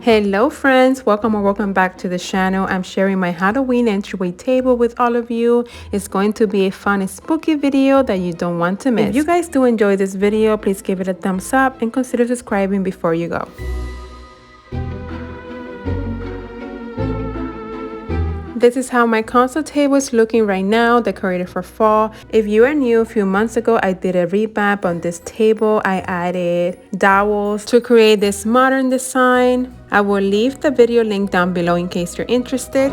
Hello friends, welcome or welcome back to the channel. I'm sharing my Halloween entryway table with all of you. It's going to be a fun and spooky video that you don't want to miss. If you guys do enjoy this video, please give it a thumbs up and consider subscribing before you go. This is how my console table is looking right now, decorated for fall. If you are new, a few months ago, I did a revamp on this table. I added dowels to create this modern design. I will leave the video link down below in case you're interested.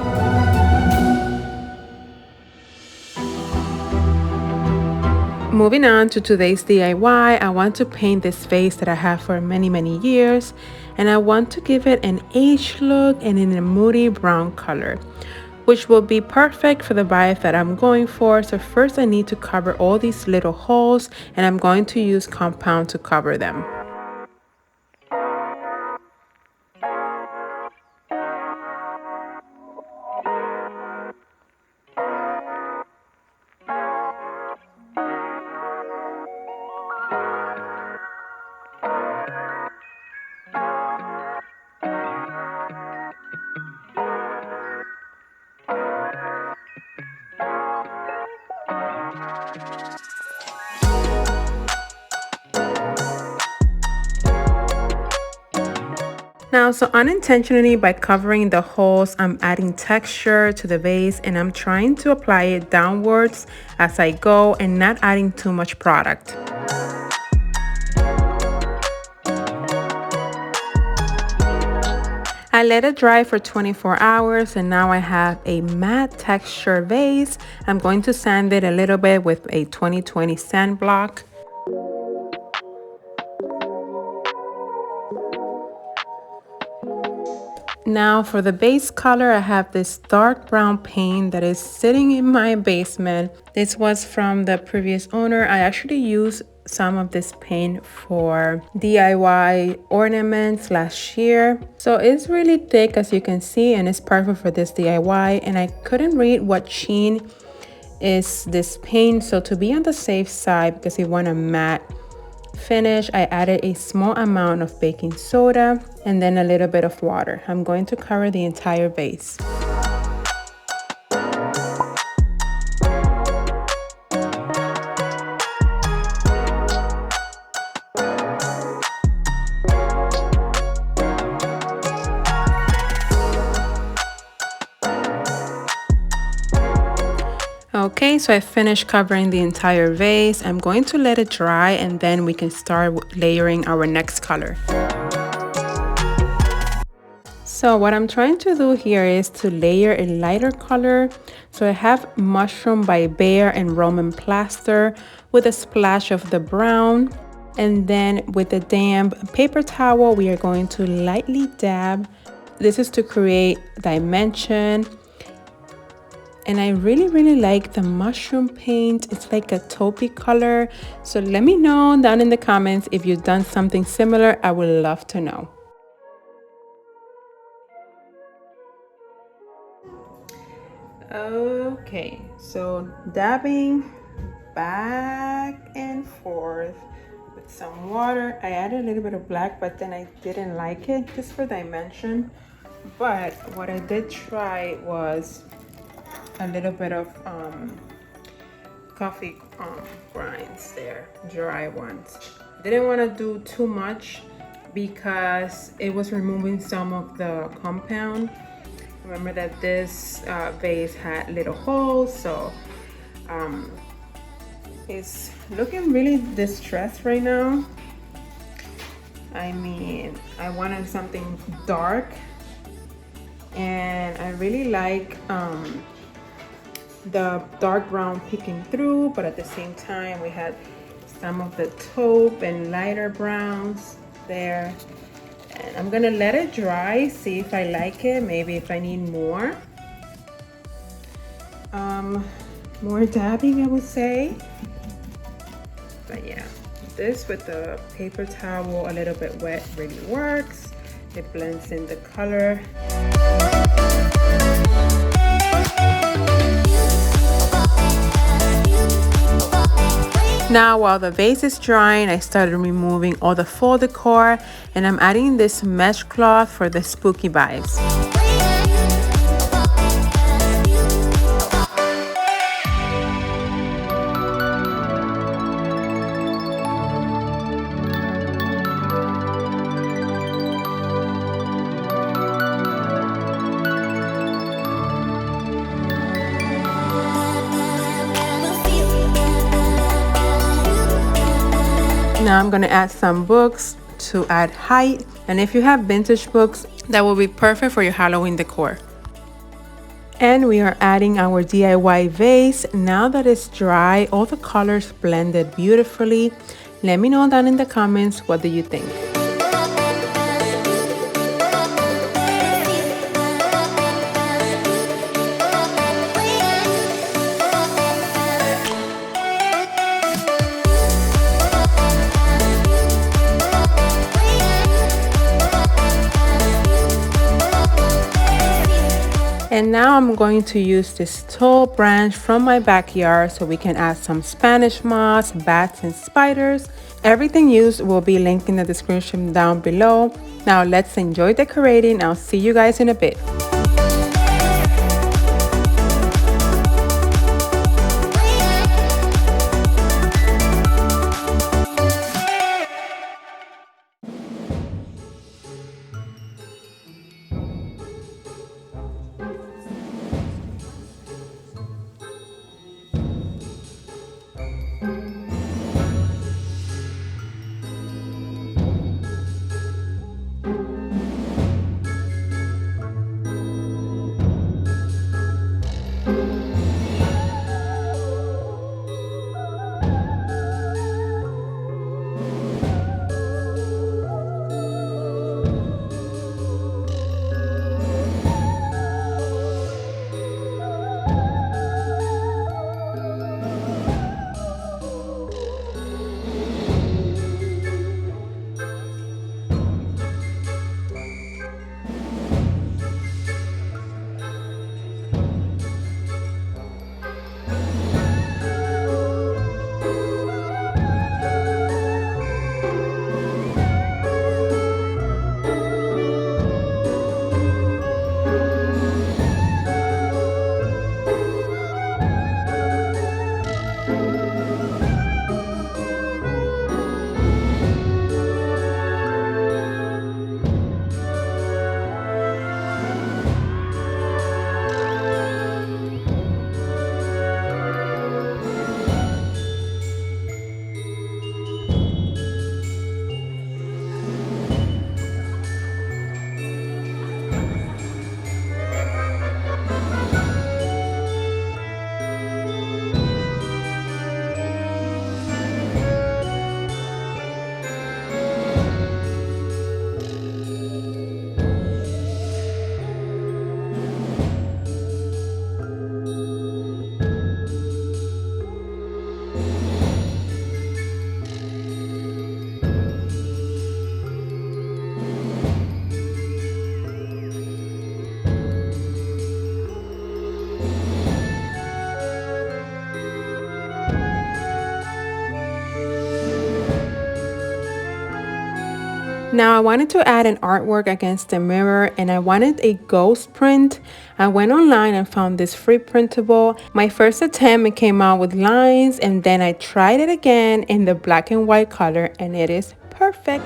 Moving on to today's DIY, I want to paint this vase that I have for many years, and I want to give it an aged look and in a moody brown color, which will be perfect for the vibe that I'm going for. So first I need to cover all these little holes, and I'm going to use compound to cover them. Now, so unintentionally, by covering the holes, I'm adding texture to the vase, and I'm trying to apply it downwards as I go and not adding too much product. I let it dry for 24 hours, and now I have a matte texture vase. I'm going to sand it a little bit with a 2020 sand block. Now for the base color, I have this dark brown paint that is sitting in my basement. This was from the previous owner. I actually used some of this paint for DIY ornaments last year. So it's really thick, as you can see, and it's perfect for this DIY. And I couldn't read what sheen is this paint. So to be on the safe side, because you want a matte finish, I added a small amount of baking soda and then a little bit of water. I'm going to cover the entire vase. Okay, so I finished covering the entire vase. I'm going to let it dry, and then we can start layering our next color. So what I'm trying to do here is to layer a lighter color. So I have Mushroom by Bear and Roman Plaster with a splash of the brown. And then with the damp paper towel, we are going to lightly dab. This is to create dimension. And I really like the mushroom paint. It's like a taupey color. So let me know down in the comments if you've done something similar. I would love to know. Okay, so dabbing back and forth with some water. I added a little bit of black, but then I didn't like it, just for dimension. But what I did try was a little bit of coffee grinds there, dry ones. Didn't want to do too much because it was removing some of the compound. Remember that this vase had little holes, so it's looking really distressed right now. I mean, I wanted something dark, and I really like the dark brown peeking through, but at the same time we had some of the taupe and lighter browns there. And I'm gonna let it dry, see if I like it, maybe if I need more dabbing, I would say. But yeah, this with the paper towel a little bit wet really works. It blends in the color. Now while the vase is drying, I started removing all the fall decor, and I'm adding this mesh cloth for the spooky vibes. Now I'm going to add some books to add height, and if you have vintage books, that will be perfect for your Halloween decor. And we are adding our DIY vase. Now that it's dry, all the colors blended beautifully. Let me know down in the comments, what do you think? And now I'm going to use this tall branch from my backyard so we can add some Spanish moss, bats, and spiders. Everything used will be linked in the description down below. Now let's enjoy decorating. I'll see you guys in a bit. Now I wanted to add an artwork against the mirror, and I wanted a ghost print. I went online and found this free printable. My first attempt, it came out with lines, and then I tried it again in the black and white color, and it is perfect.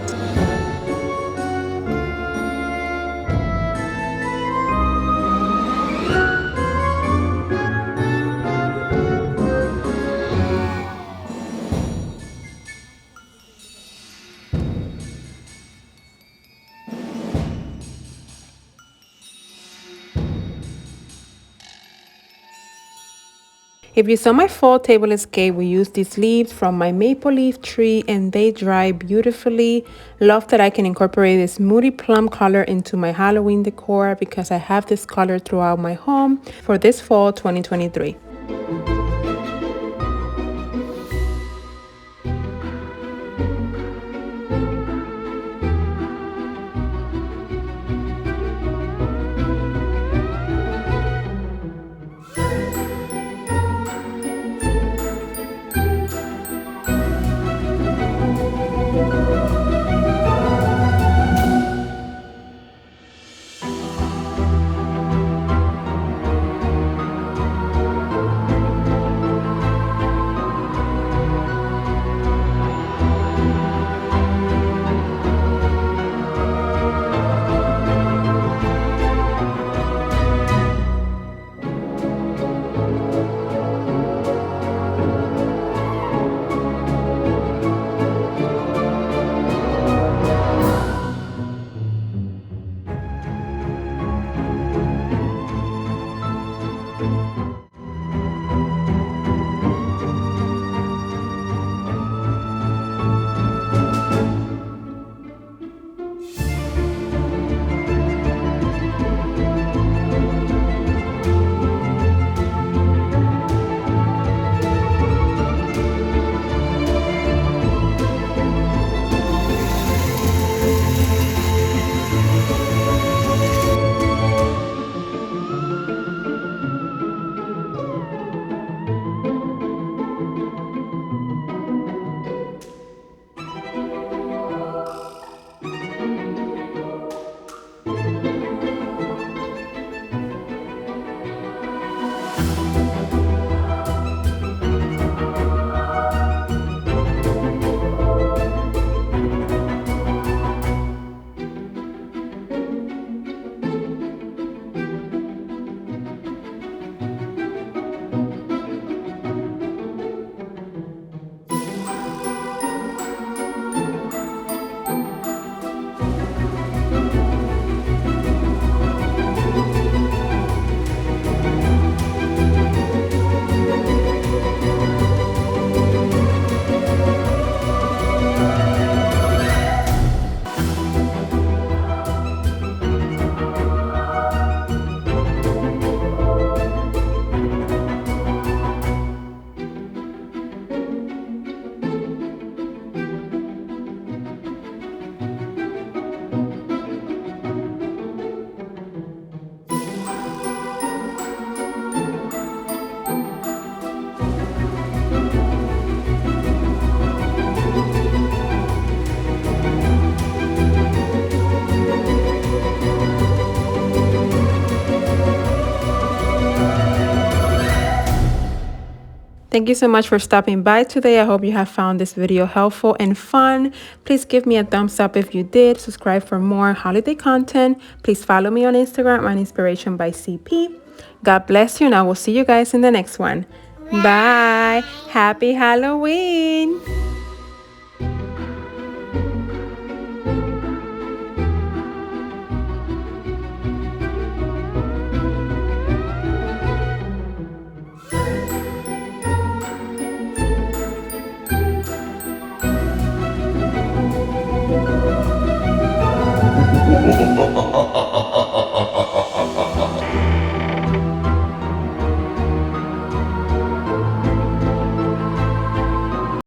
If you saw my fall table escape, we used these leaves from my maple leaf tree and they dry beautifully. Love that I can incorporate this moody plum color into my Halloween decor because I have this color throughout my home for this fall 2023. Thank you so much for stopping by today. I hope you have found this video helpful and fun. Please give me a thumbs up if you did. Subscribe for more holiday content. Please follow me on Instagram on Inspiration by CP. God bless you, and I will see you guys in the next one. Bye. Happy Halloween.